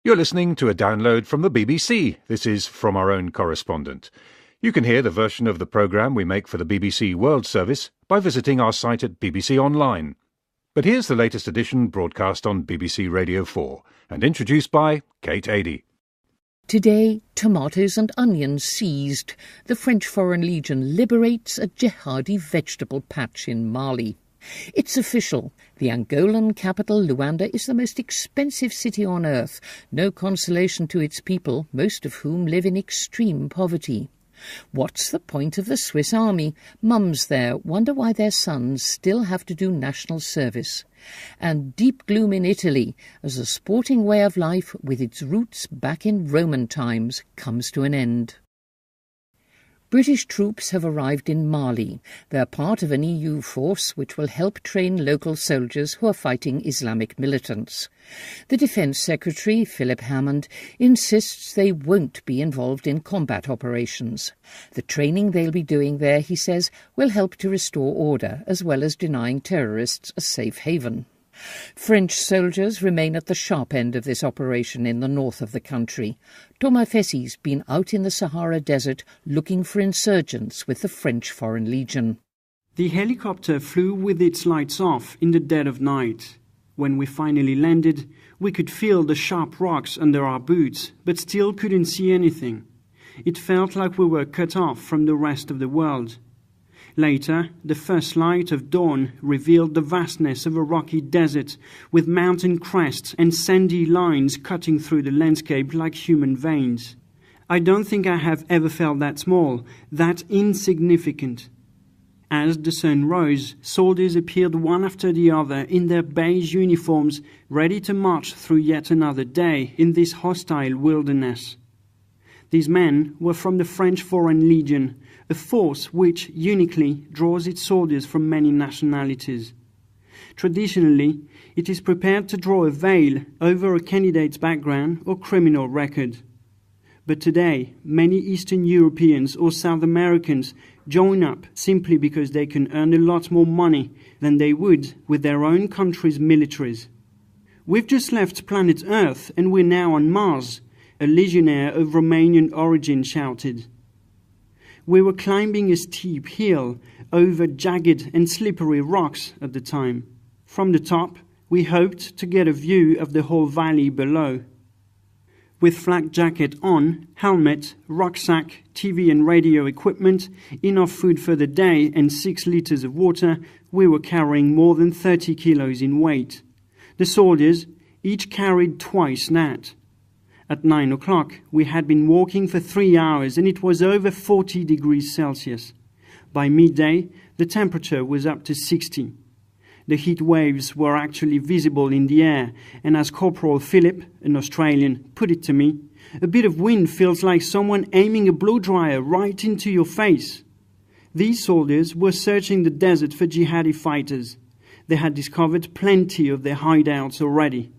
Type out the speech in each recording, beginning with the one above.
You're listening to a download from the BBC. This is From Our Own Correspondent. You can hear the version of the programme we make for the BBC World Service by visiting our site at BBC Online. But here's the latest edition broadcast on BBC Radio 4 and introduced by Kate Adie. Today, tomatoes and onions seized. The French Foreign Legion liberates a Jihadi vegetable patch in Mali. It's official. The Angolan capital, Luanda, is the most expensive city on earth. No consolation to its people, most of whom live in extreme poverty. What's the point of the Swiss army? Mums there wonder why their sons still have to do national service. And deep gloom in Italy as a sporting way of life with its roots back in Roman times comes to an end. British troops have arrived in Mali. They're part of an EU force which will help train local soldiers who are fighting Islamic militants. The Defence Secretary, Philip Hammond, insists they won't be involved in combat operations. The training they'll be doing there, he says, will help to restore order as well as denying terrorists a safe haven. French soldiers remain at the sharp end of this operation in the north of the country. Thomas Fessi's been out in the Sahara Desert looking for insurgents with the French Foreign Legion. The helicopter flew with its lights off in the dead of night. When we finally landed, we could feel the sharp rocks under our boots, but still couldn't see anything. It felt like we were cut off from the rest of the world. Later, the first light of dawn revealed the vastness of a rocky desert with mountain crests and sandy lines cutting through the landscape like human veins. I don't think I have ever felt that small, that insignificant. As the sun rose, soldiers appeared one after the other in their beige uniforms, ready to march through yet another day in this hostile wilderness. These men were from the French Foreign Legion, a force which uniquely draws its soldiers from many nationalities. Traditionally, it is prepared to draw a veil over a candidate's background or criminal record. But today, many Eastern Europeans or South Americans join up simply because they can earn a lot more money than they would with their own country's militaries. We've just left planet Earth and we're now on Mars, a legionnaire of Romanian origin shouted. We were climbing a steep hill over jagged and slippery rocks at the time. From the top, we hoped to get a view of the whole valley below. With flak jacket on, helmet, rucksack, TV and radio equipment, enough food for the day and 6 liters of water, we were carrying more than 30 kilos in weight. The soldiers each carried twice that. At 9 o'clock, we had been walking for 3 hours and it was over 40 degrees Celsius. By midday, the temperature was up to 60. The heat waves were actually visible in the air, and as Corporal Philip, an Australian, put it to me, a bit of wind feels like someone aiming a blow-dryer right into your face. These soldiers were searching the desert for jihadi fighters. They had discovered plenty of their hideouts already.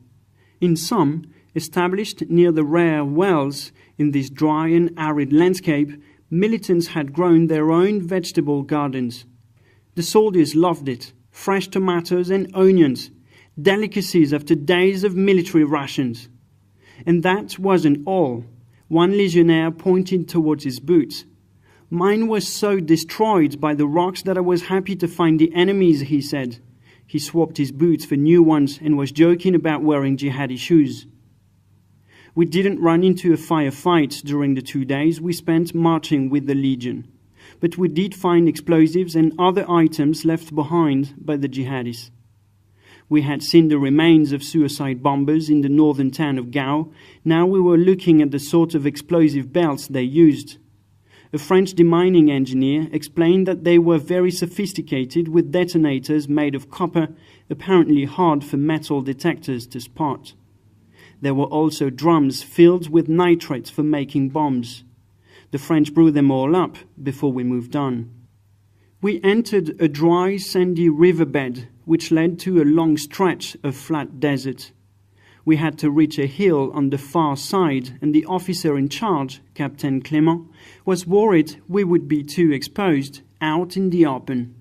In some, established near the rare wells in this dry and arid landscape, militants had grown their own vegetable gardens. The soldiers loved it, fresh tomatoes and onions, delicacies after days of military rations. And that wasn't all. One legionnaire pointed towards his boots. Mine were so destroyed by the rocks that I was happy to find the enemies, he said. He swapped his boots for new ones and was joking about wearing jihadi shoes. We didn't run into a firefight during the 2 days we spent marching with the Legion, but we did find explosives and other items left behind by the jihadis. We had seen the remains of suicide bombers in the northern town of Gao. Now we were looking at the sort of explosive belts they used. A French demining engineer explained that they were very sophisticated with detonators made of copper, apparently hard for metal detectors to spot. There were also drums filled with nitrates for making bombs. The French blew them all up before we moved on. We entered a dry, sandy riverbed which led to a long stretch of flat desert. We had to reach a hill on the far side, and the officer in charge, Captain Clément, was worried we would be too exposed out in the open.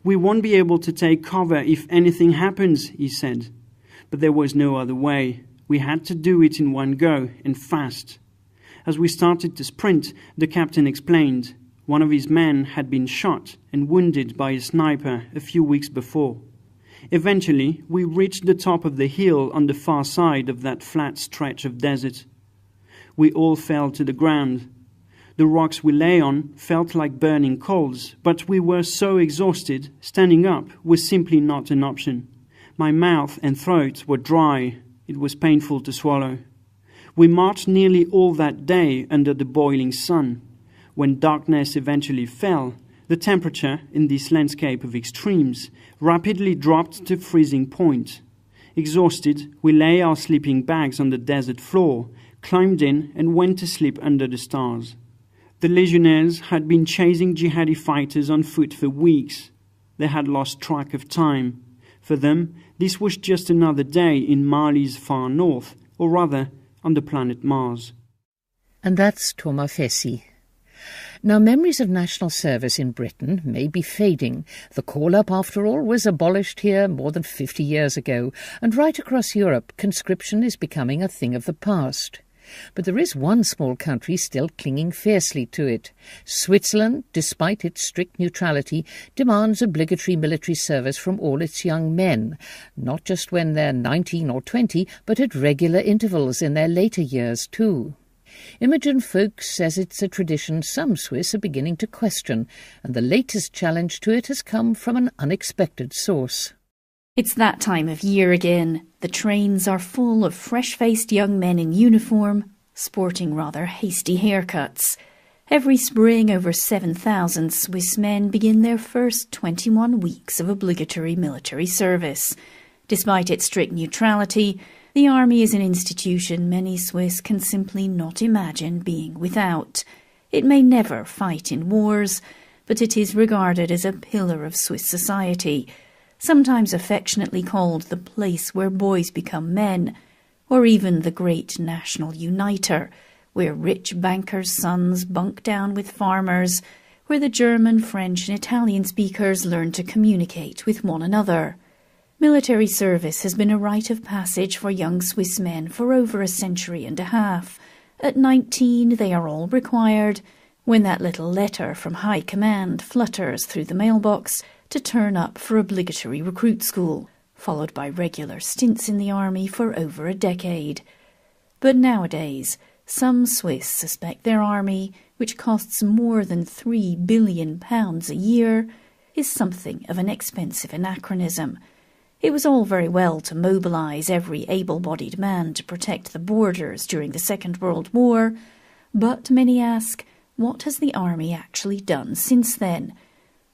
We won't be able to take cover if anything happens, he said. But there was no other way. We had to do it in one go, and fast. As we started to sprint, the captain explained. One of his men had been shot and wounded by a sniper a few weeks before. Eventually, we reached the top of the hill on the far side of that flat stretch of desert. We all fell to the ground. The rocks we lay on felt like burning coals, but we were so exhausted, standing up was simply not an option. My mouth and throat were dry. It was painful to swallow. We marched nearly all that day under the boiling sun. When darkness eventually fell, the temperature in this landscape of extremes rapidly dropped to freezing point. Exhausted, we lay our sleeping bags on the desert floor, climbed in and went to sleep under the stars. The legionnaires had been chasing jihadi fighters on foot for weeks. They had lost track of time. For them, this was just another day in Mali's far north, or rather, on the planet Mars. And that's Thomas Fessi. Now, memories of national service in Britain may be fading. The call-up, after all, was abolished here more than 50 years ago, and right across Europe, conscription is becoming a thing of the past. But there is one small country still clinging fiercely to it. Switzerland, despite its strict neutrality, demands obligatory military service from all its young men, not just when they're 19 or 20, but at regular intervals in their later years too. Imogen FOOC says it's a tradition some Swiss are beginning to question, and the latest challenge to it has come from an unexpected source. It's that time of year again. The trains are full of fresh-faced young men in uniform, sporting rather hasty haircuts. Every spring, over 7,000 Swiss men begin their first 21 weeks of obligatory military service. Despite its strict neutrality, the army is an institution many Swiss can simply not imagine being without. It may never fight in wars, but it is regarded as a pillar of Swiss society, sometimes affectionately called the place where boys become men, or even the great national uniter, where rich bankers' sons bunk down with farmers, where the German, French and Italian speakers learn to communicate with one another. Military service has been a rite of passage for young Swiss men for over a century and a half. At 19 they are all required, when that little letter from High Command flutters through the mailbox, to turn up for obligatory recruit school, followed by regular stints in the army for over a decade. But nowadays, some Swiss suspect their army, which costs more than £3 billion a year, is something of an expensive anachronism. It was all very well to mobilise every able-bodied man to protect the borders during the Second World War, but many ask, what has the army actually done since then?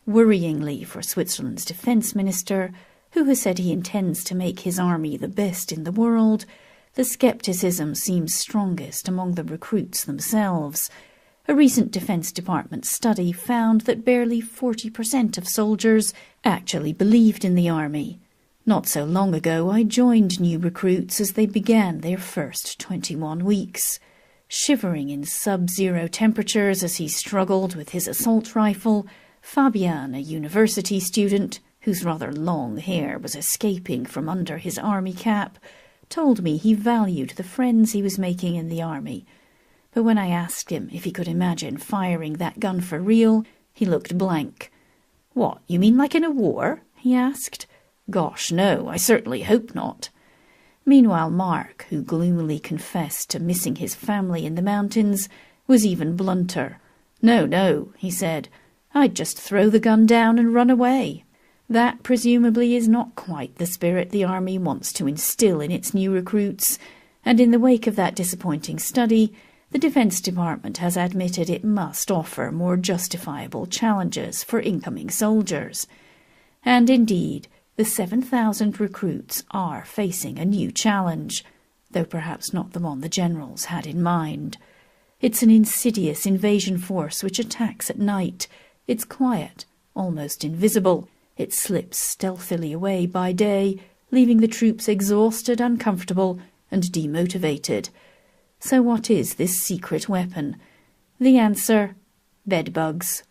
Worryingly for Switzerland's defence minister, who has said he intends to make his army the best in the world, the scepticism seems strongest among the recruits themselves. A recent Defence Department study found that barely 40% of soldiers actually believed in the army. Not so long ago I joined new recruits as they began their first 21 weeks. Shivering in sub-zero temperatures as he struggled with his assault rifle, Fabian, a university student, whose rather long hair was escaping from under his army cap, told me he valued the friends he was making in the army. But when I asked him if he could imagine firing that gun for real, he looked blank. "What, you mean like in a war?" he asked. "Gosh, no, I certainly hope not." Meanwhile, Mark, who gloomily confessed to missing his family in the mountains, was even blunter. No, he said, "I'd just throw the gun down and run away." That presumably is not quite the spirit the army wants to instill in its new recruits, and in the wake of that disappointing study, the Defence Department has admitted it must offer more justifiable challenges for incoming soldiers. And indeed, the 7,000 recruits are facing a new challenge, though perhaps not the one the generals had in mind. It's an insidious invasion force which attacks at night. It's quiet, almost invisible. It slips stealthily away by day, leaving the troops exhausted, uncomfortable, and demotivated. So what is this secret weapon? The answer: bedbugs.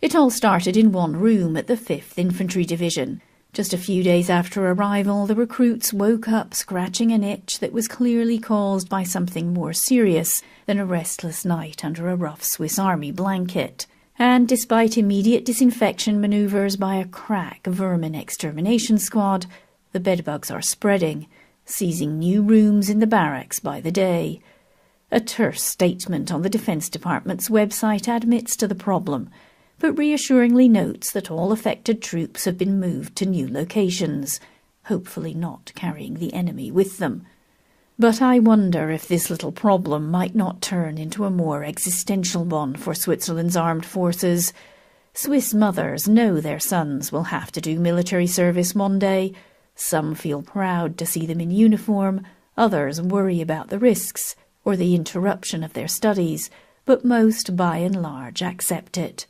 It all started in one room at the 5th Infantry Division. Just a few days after arrival, the recruits woke up scratching an itch that was clearly caused by something more serious than a restless night under a rough Swiss Army blanket. And despite immediate disinfection manoeuvres by a crack vermin extermination squad, the bedbugs are spreading, seizing new rooms in the barracks by the day. A terse statement on the Defence Department's website admits to the problem, but reassuringly notes that all affected troops have been moved to new locations, hopefully not carrying the enemy with them. But I wonder if this little problem might not turn into a more existential one for Switzerland's armed forces. Swiss mothers know their sons will have to do military service one day. Some feel proud to see them in uniform, others worry about the risks or the interruption of their studies, but most by and large accept it.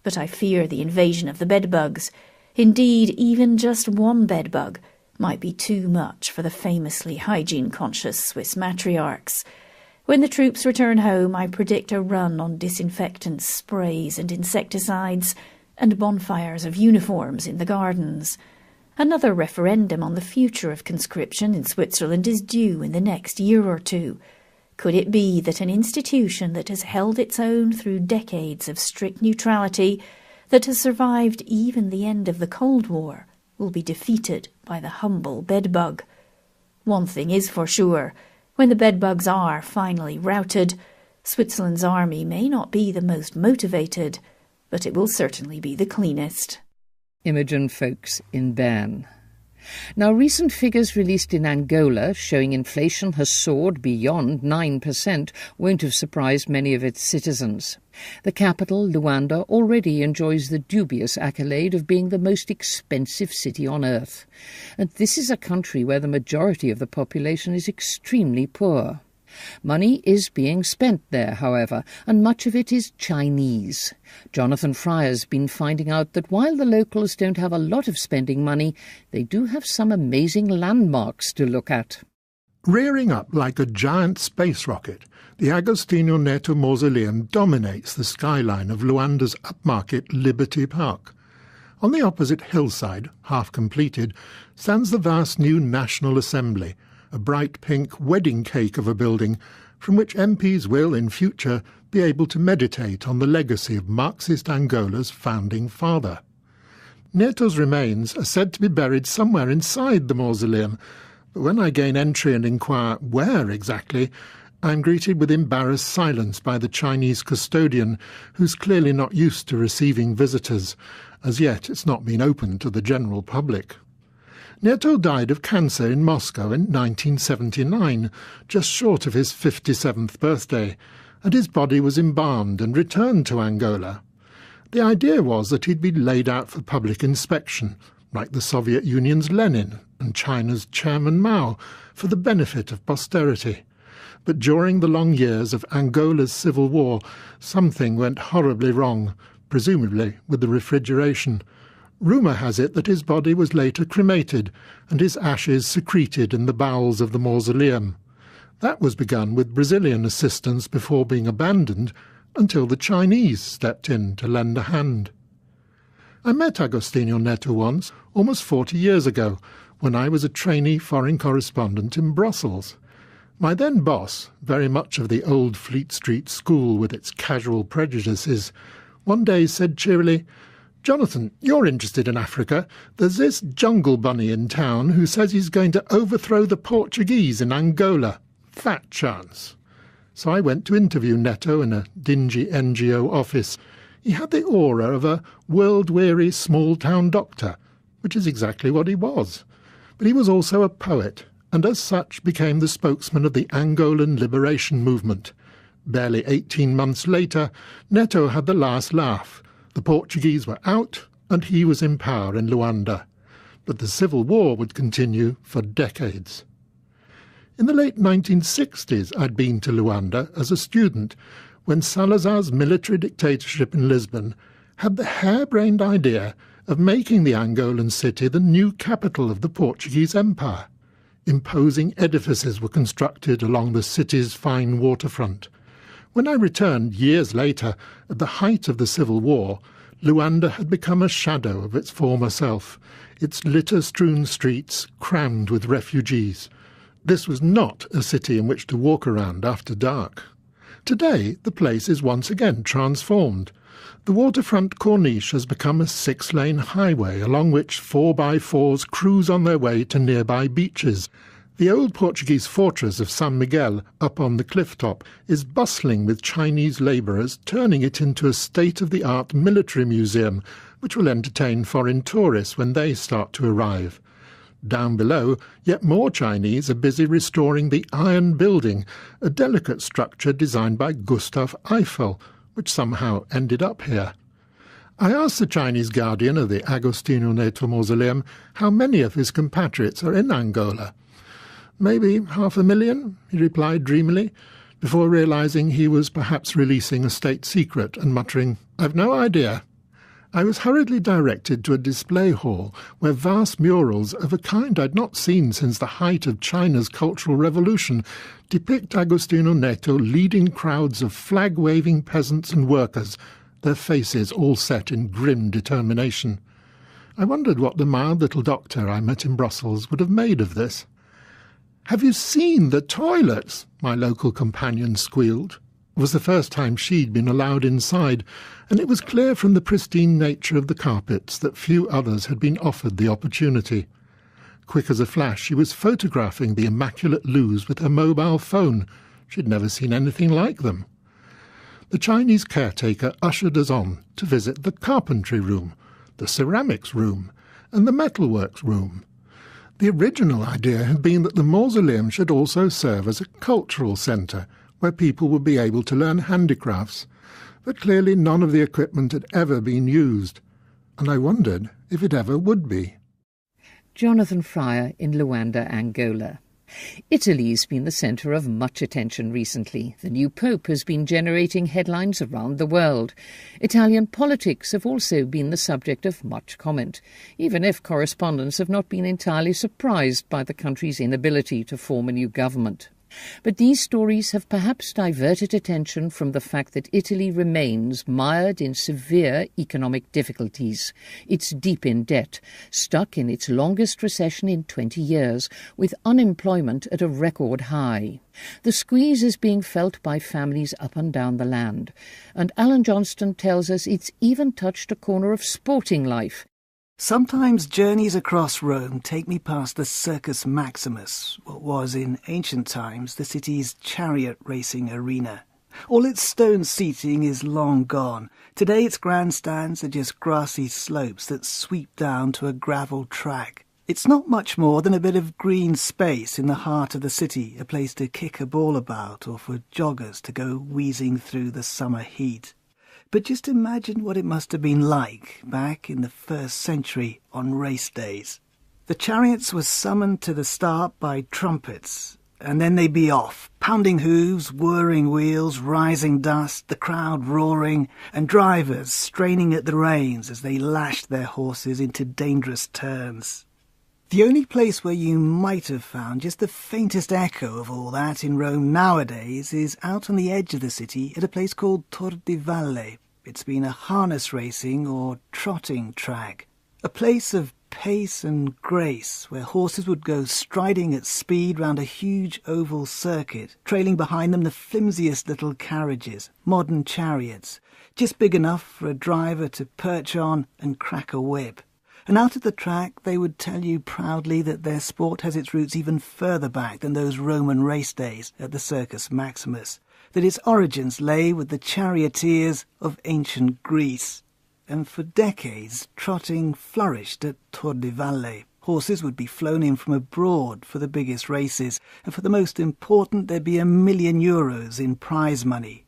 But I fear the invasion of the bedbugs. Indeed, even just one bedbug might be too much for the famously hygiene-conscious Swiss matriarchs. When the troops return home, I predict a run on disinfectants, sprays and insecticides, and bonfires of uniforms in the gardens. Another referendum on the future of conscription in Switzerland is due in the next year or two. Could it be that an institution that has held its own through decades of strict neutrality, that has survived even the end of the Cold War, will be defeated by the humble bedbug? One thing is for sure, when the bedbugs are finally routed, Switzerland's army may not be the most motivated, but it will certainly be the cleanest. Imogen Folks in Bern. Now, recent figures released in Angola showing inflation has soared beyond 9% won't have surprised many of its citizens. The capital, Luanda, already enjoys the dubious accolade of being the most expensive city on earth. And this is a country where the majority of the population is extremely poor. Money is being spent there, however, and much of it is Chinese. Jonathan Fryer's been finding out that while the locals don't have a lot of spending money, they do have some amazing landmarks to look at. Rearing up like a giant space rocket, the Agostinho Neto Mausoleum dominates the skyline of Luanda's upmarket Liberty Park. On the opposite hillside, half completed, stands the vast new National Assembly, a bright pink wedding cake of a building from which MPs will, in future, be able to meditate on the legacy of Marxist Angola's founding father. Neto's remains are said to be buried somewhere inside the mausoleum, but when I gain entry and inquire where exactly, I am greeted with embarrassed silence by the Chinese custodian, who's clearly not used to receiving visitors. As yet, it's not been open to the general public. Neto died of cancer in Moscow in 1979, just short of his 57th birthday, and his body was embalmed and returned to Angola. The idea was that he'd be laid out for public inspection, like the Soviet Union's Lenin and China's Chairman Mao, for the benefit of posterity. But during the long years of Angola's civil war, something went horribly wrong, presumably with the refrigeration. Rumour has it that his body was later cremated and his ashes secreted in the bowels of the mausoleum. That was begun with Brazilian assistance before being abandoned until the Chinese stepped in to lend a hand. I met Agostinho Neto once, almost 40 years ago, when I was a trainee foreign correspondent in Brussels. My then boss, very much of the old Fleet Street school with its casual prejudices, one day said cheerily, "Jonathan, you're interested in Africa. There's this jungle bunny in town who says he's going to overthrow the Portuguese in Angola. Fat chance." So I went to interview Neto in a dingy NGO office. He had the aura of a world-weary small-town doctor, which is exactly what he was. But he was also a poet, and as such became the spokesman of the Angolan liberation movement. Barely 18 months later, Neto had the last laugh. The Portuguese were out, and he was in power in Luanda. But the civil war would continue for decades. In the late 1960s, I'd been to Luanda as a student when Salazar's military dictatorship in Lisbon had the harebrained idea of making the Angolan city the new capital of the Portuguese Empire. Imposing edifices were constructed along the city's fine waterfront. When I returned years later, at the height of the Civil War, Luanda had become a shadow of its former self, its litter-strewn streets crammed with refugees. This was not a city in which to walk around after dark. Today, the place is once again transformed. The waterfront corniche has become a 6-lane highway along which 4x4s cruise on their way to nearby beaches. The old Portuguese fortress of San Miguel, up on the cliff top, is bustling with Chinese labourers, turning it into a state-of-the-art military museum, which will entertain foreign tourists when they start to arrive. Down below, yet more Chinese are busy restoring the Iron Building, a delicate structure designed by Gustav Eiffel, which somehow ended up here. I asked the Chinese guardian of the Agostinho Neto Mausoleum how many of his compatriots are in Angola. "Maybe 500,000, he replied dreamily, before realising he was perhaps releasing a state secret and muttering, "I've no idea." I was hurriedly directed to a display hall where vast murals of a kind I'd not seen since the height of China's Cultural Revolution depict Agostinho Neto leading crowds of flag-waving peasants and workers, their faces all set in grim determination. I wondered what the mild little doctor I met in Brussels would have made of this. "Have you seen the toilets?" my local companion squealed. It was the first time she'd been allowed inside, and it was clear from the pristine nature of the carpets that few others had been offered the opportunity. Quick as a flash, she was photographing the immaculate loos with her mobile phone. She'd never seen anything like them. The Chinese caretaker ushered us on to visit the carpentry room, the ceramics room, and the metalworks room. The original idea had been that the mausoleum should also serve as a cultural centre, where people would be able to learn handicrafts, but clearly none of the equipment had ever been used, and I wondered if it ever would be. Jonathan Fryer in Luanda, Angola. Italy's been the centre of much attention recently. The new Pope has been generating headlines around the world. Italian politics have also been the subject of much comment, even if correspondents have not been entirely surprised by the country's inability to form a new government. But these stories have perhaps diverted attention from the fact that Italy remains mired in severe economic difficulties. It's deep in debt, stuck in its longest recession in 20 years, with unemployment at a record high. The squeeze is being felt by families up and down the land. And Alan Johnston tells us it's even touched a corner of sporting life. Sometimes journeys across Rome take me past the Circus Maximus, what was in ancient times the city's chariot racing arena. All its stone seating is long gone. Today its grandstands are just grassy slopes that sweep down to a gravel track. It's not much more than a bit of green space in the heart of the city, a place to kick a ball about or for joggers to go wheezing through the summer heat. But just imagine what it must have been like back in the 1st century on race days. The chariots were summoned to the start by trumpets, and then they'd be off, pounding hooves, whirring wheels, rising dust, the crowd roaring, and drivers straining at the reins as they lashed their horses into dangerous turns. The only place where you might have found just the faintest echo of all that in Rome nowadays is out on the edge of the city at a place called Tor di Valle. It's been a harness racing or trotting track, a place of pace and grace where horses would go striding at speed round a huge oval circuit, trailing behind them the flimsiest little carriages, modern chariots, just big enough for a driver to perch on and crack a whip. And out at the track they would tell you proudly that their sport has its roots even further back than those Roman race days at the Circus Maximus, that its origins lay with the charioteers of ancient Greece. And for decades trotting flourished at Tor di Valle. Horses would be flown in from abroad for the biggest races, and for the most important there'd be €1 million in prize money.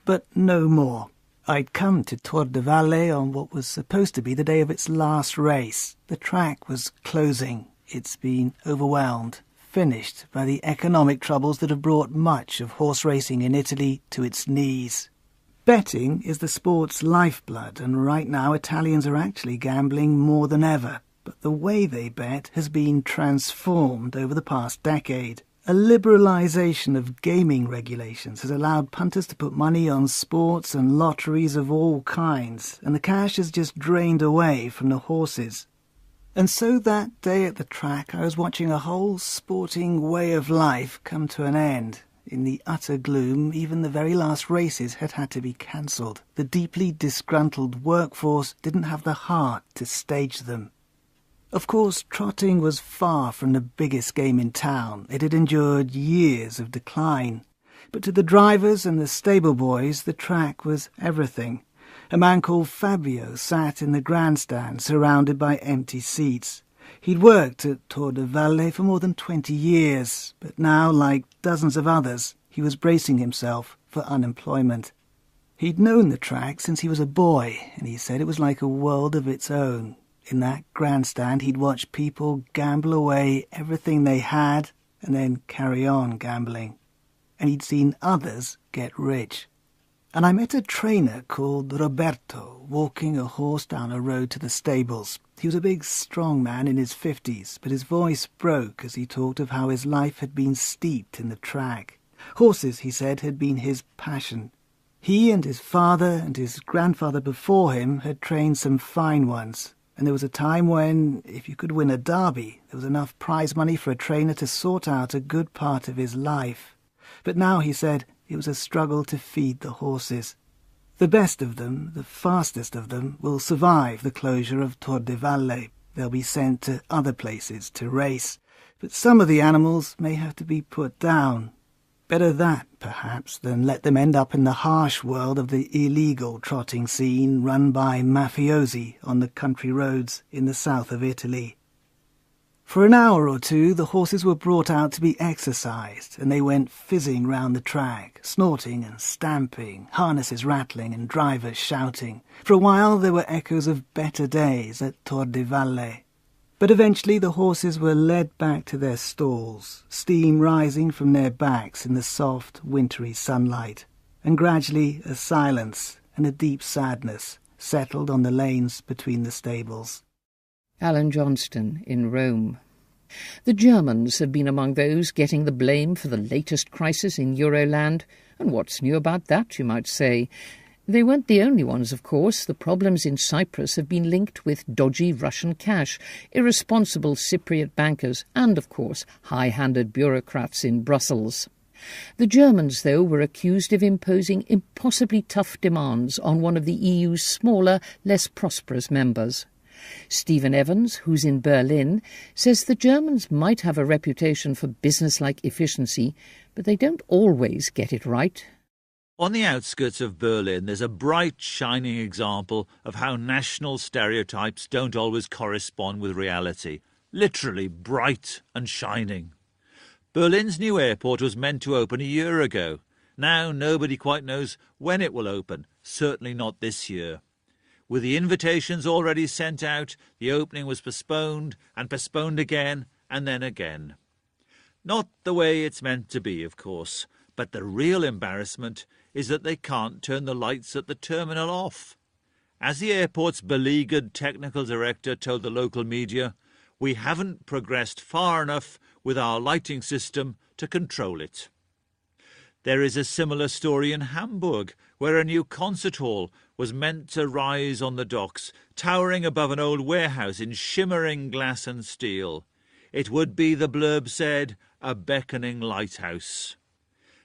But no more. I'd come to Tor di Valle on what was supposed to be the day of its last race. The track was closing. It's been overwhelmed, finished by the economic troubles that have brought much of horse racing in Italy to its knees. Betting is the sport's lifeblood, and right now Italians are actually gambling more than ever. But the way they bet has been transformed over the past decade. A liberalisation of gaming regulations has allowed punters to put money on sports and lotteries of all kinds, and the cash has just drained away from the horses. And so that day at the track I was watching a whole sporting way of life come to an end. In the utter gloom, even the very last races had to be cancelled. The deeply disgruntled workforce didn't have the heart to stage them. Of course, trotting was far from the biggest game in town. It had endured years of decline. But to the drivers and the stable boys, the track was everything. A man called Fabio sat in the grandstand, surrounded by empty seats. He'd worked at Tor de Valle for more than 20 years, but now, like dozens of others, he was bracing himself for unemployment. He'd known the track since he was a boy, and he said it was like a world of its own. In that grandstand, he'd watch people gamble away everything they had and then carry on gambling. And he'd seen others get rich. And I met a trainer called Roberto walking a horse down a road to the stables. He was a big, strong man in his 50s, but his voice broke as he talked of how his life had been steeped in the track. Horses, he said, had been his passion. He and his father and his grandfather before him had trained some fine ones. And there was a time when, if you could win a derby, there was enough prize money for a trainer to sort out a good part of his life. But now, he said, it was a struggle to feed the horses. The best of them, the fastest of them, will survive the closure of Tor de Valle. They'll be sent to other places to race. But some of the animals may have to be put down. Better that, perhaps, than let them end up in the harsh world of the illegal trotting scene run by mafiosi on the country roads in the south of Italy. For an hour or two the horses were brought out to be exercised, and they went fizzing round the track, snorting and stamping, harnesses rattling and drivers shouting. For a while there were echoes of better days at Tor de Valle. But eventually the horses were led back to their stalls, steam rising from their backs in the soft, wintry sunlight, and gradually a silence and a deep sadness settled on the lanes between the stables. Alan Johnston in Rome. The Germans have been among those getting the blame for the latest crisis in Euroland, and what's new about that, you might say? They weren't the only ones, of course. The problems in Cyprus have been linked with dodgy Russian cash, irresponsible Cypriot bankers, and, of course, high-handed bureaucrats in Brussels. The Germans, though, were accused of imposing impossibly tough demands on one of the EU's smaller, less prosperous members. Stephen Evans, who's in Berlin, says the Germans might have a reputation for business-like efficiency, but they don't always get it right. On the outskirts of Berlin, there's a bright, shining example of how national stereotypes don't always correspond with reality. Literally bright and shining. Berlin's new airport was meant to open a year ago. Now nobody quite knows when it will open, certainly not this year. With the invitations already sent out, the opening was postponed and postponed again and then again. Not the way it's meant to be, of course, but the real embarrassment is that they can't turn the lights at the terminal off. As the airport's beleaguered technical director told the local media, we haven't progressed far enough with our lighting system to control it. There is a similar story in Hamburg, where a new concert hall was meant to rise on the docks, towering above an old warehouse in shimmering glass and steel. It would be, the blurb said, a beckoning lighthouse.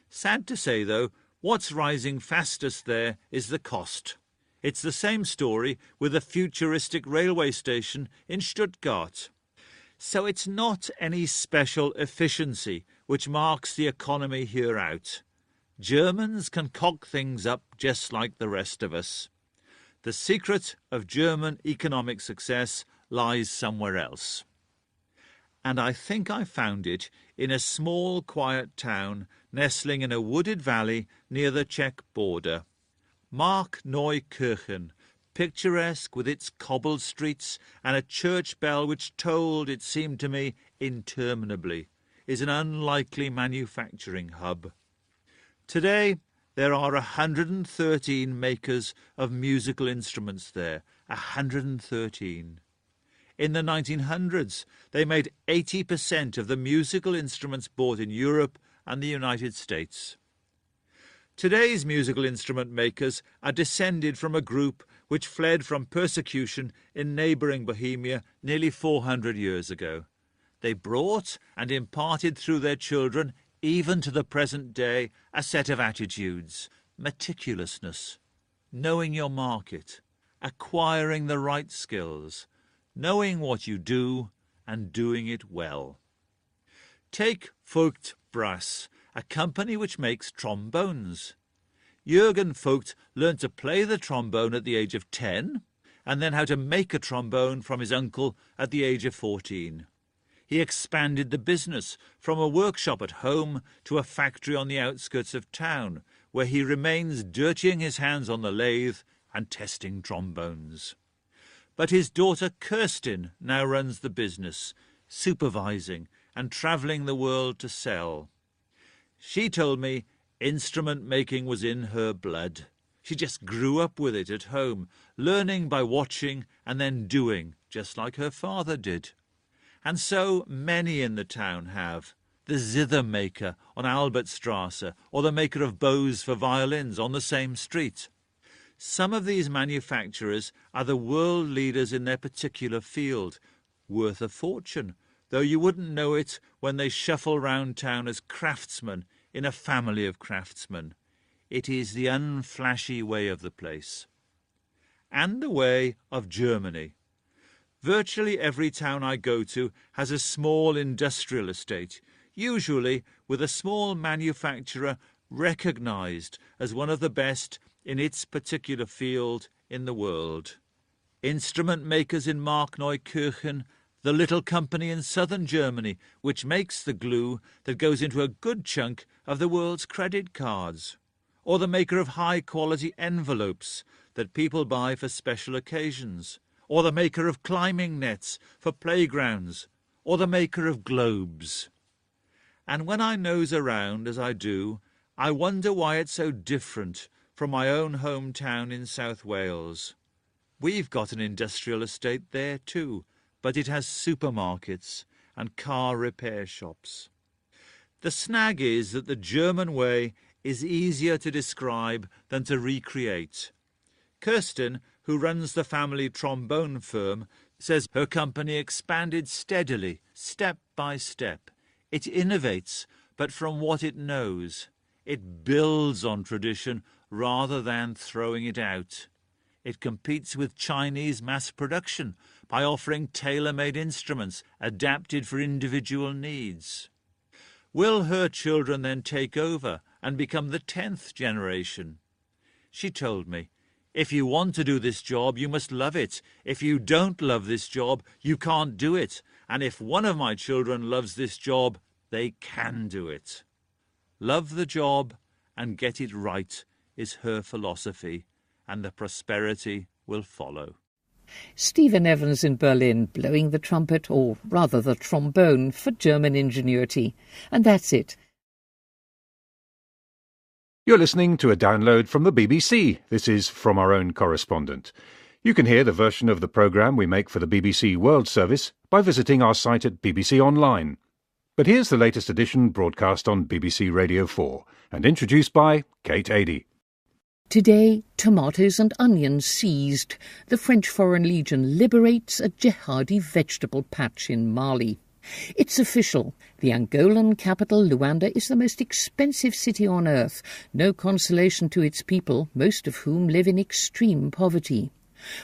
Sad to say, though, what's rising fastest there is the cost. It's the same story with a futuristic railway station in Stuttgart. So it's not any special efficiency which marks the economy here out. Germans can cock things up just like the rest of us. The secret of German economic success lies somewhere else. And I think I found it in a small, quiet town nestling in a wooded valley near the Czech border. Markneukirchen, picturesque with its cobbled streets and a church bell which tolled, it seemed to me, interminably, is an unlikely manufacturing hub. Today there are 113 makers of musical instruments there, 113. In the 1900s, they made 80% of the musical instruments bought in Europe and the United States. Today's musical instrument makers are descended from a group which fled from persecution in neighbouring Bohemia nearly 400 years ago. They brought and imparted through their children, even to the present day, a set of attitudes: meticulousness, knowing your market, acquiring the right skills, knowing what you do and doing it well. Take FOOC Brass, a company which makes trombones. Jürgen Vogt learned to play the trombone at the age of 10, and then how to make a trombone from his uncle at the age of 14. He expanded the business from a workshop at home to a factory on the outskirts of town, where he remains dirtying his hands on the lathe and testing trombones. But his daughter Kirsten now runs the business, supervising and travelling the world to sell. She told me instrument making was in her blood. She just grew up with it at home, learning by watching and then doing, just like her father did. And so many in the town have. The zither maker on Albertstrasse, or the maker of bows for violins on the same street. Some of these manufacturers are the world leaders in their particular field, worth a fortune, though you wouldn't know it when they shuffle round town as craftsmen in a family of craftsmen. It is the unflashy way of the place. And the way of Germany. Virtually every town I go to has a small industrial estate, usually with a small manufacturer recognised as one of the best in its particular field in the world. Instrument makers in Markneukirchen, the little company in southern Germany which makes the glue that goes into a good chunk of the world's credit cards, or the maker of high-quality envelopes that people buy for special occasions, or the maker of climbing nets for playgrounds, or the maker of globes. And when I nose around, as I do, I wonder why it's so different from my own hometown in South Wales. We've got an industrial estate there too, but it has supermarkets and car repair shops. The snag is that the German way is easier to describe than to recreate. Kirsten, who runs the family trombone firm, says her company expanded steadily, step by step. It innovates, but from what it knows. It builds on tradition rather than throwing it out. It competes with Chinese mass production by offering tailor-made instruments adapted for individual needs. Will her children then take over and become the 10th generation? She told me, if you want to do this job, you must love it. If you don't love this job, you can't do it. And if one of my children loves this job, they can do it. Love the job and get it right is her philosophy, and the prosperity will follow. Stephen Evans in Berlin, blowing the trumpet, or rather the trombone, for German ingenuity. And that's it. You're listening to a download from the BBC. This is From Our Own Correspondent. You can hear the version of the programme we make for the BBC World Service by visiting our site at BBC Online. But here's the latest edition broadcast on BBC Radio 4 and introduced by Kate Adie. Today, tomatoes and onions seized. The French Foreign Legion liberates a Jihadi vegetable patch in Mali. It's official. The Angolan capital, Luanda, is the most expensive city on earth. No consolation to its people, most of whom live in extreme poverty.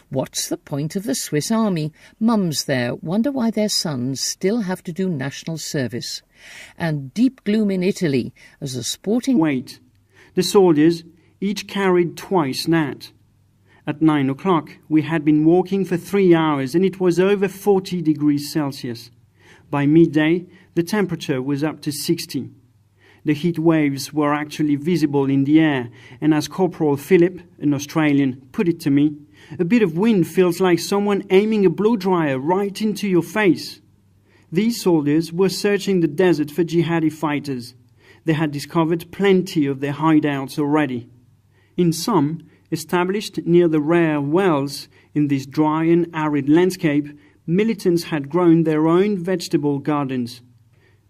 What's the point of the Swiss army? Mums there wonder why their sons still have to do national service. And deep gloom in Italy as a sporting... Wait. The soldiers each carried twice that. At 9 o'clock, we had been walking for 3 hours and it was over 40 degrees Celsius. By midday, the temperature was up to 60. The heat waves were actually visible in the air, and as Corporal Philip, an Australian, put it to me, a bit of wind feels like someone aiming a blow-dryer right into your face. These soldiers were searching the desert for jihadi fighters. They had discovered plenty of their hideouts already. In some, established near the rare wells in this dry and arid landscape, Militants had grown their own vegetable gardens.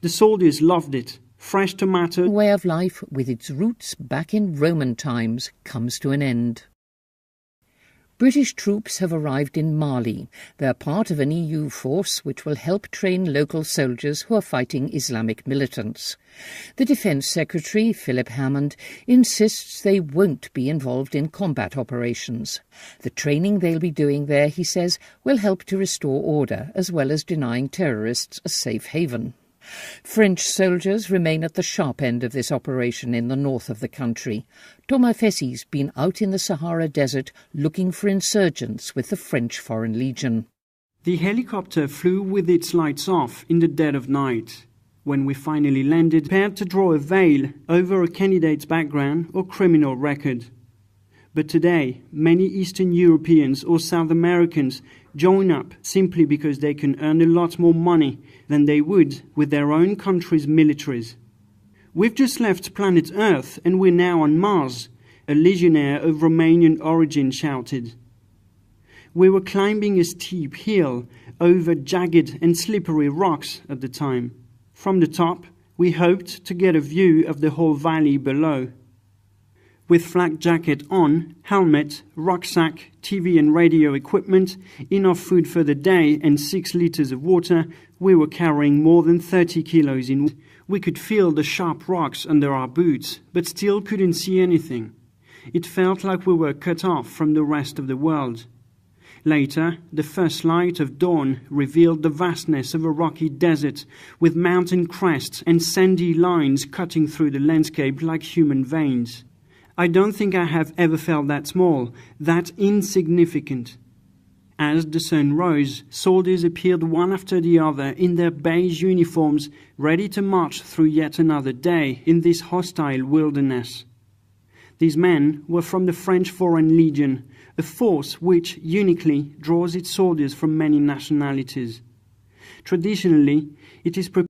The soldiers loved it. Fresh tomato. Way of life, with its roots back in Roman times, comes to an end. British troops have arrived in Mali. They are part of an EU force which will help train local soldiers who are fighting Islamic militants. The Defence Secretary, Philip Hammond, insists they won't be involved in combat operations. The training they'll be doing there, he says, will help to restore order as well as denying terrorists a safe haven. French soldiers remain at the sharp end of this operation in the north of the country. Thomas Fessi's been out in the Sahara Desert looking for insurgents with the French Foreign Legion. The helicopter flew with its lights off in the dead of night. When we finally landed, prepared to draw a veil over a candidate's background or criminal record. But today, many Eastern Europeans or South Americans join up simply because they can earn a lot more money than they would with their own country's militaries. We've just left planet Earth and we're now on Mars, a legionnaire of Romanian origin shouted. We were climbing a steep hill over jagged and slippery rocks at the time. From the top, we hoped to get a view of the whole valley below. With flak jacket on, helmet, rucksack, TV and radio equipment, enough food for the day and 6 liters of water, we were carrying more than 30 kilos in. We could feel the sharp rocks under our boots, but still couldn't see anything. It felt like we were cut off from the rest of the world. Later, the first light of dawn revealed the vastness of a rocky desert with mountain crests and sandy lines cutting through the landscape like human veins. I don't think I have ever felt that small, that insignificant. As the sun rose, soldiers appeared one after the other in their beige uniforms, ready to march through yet another day in this hostile wilderness. These men were from the French Foreign Legion, a force which uniquely draws its soldiers from many nationalities. Traditionally, it is prepared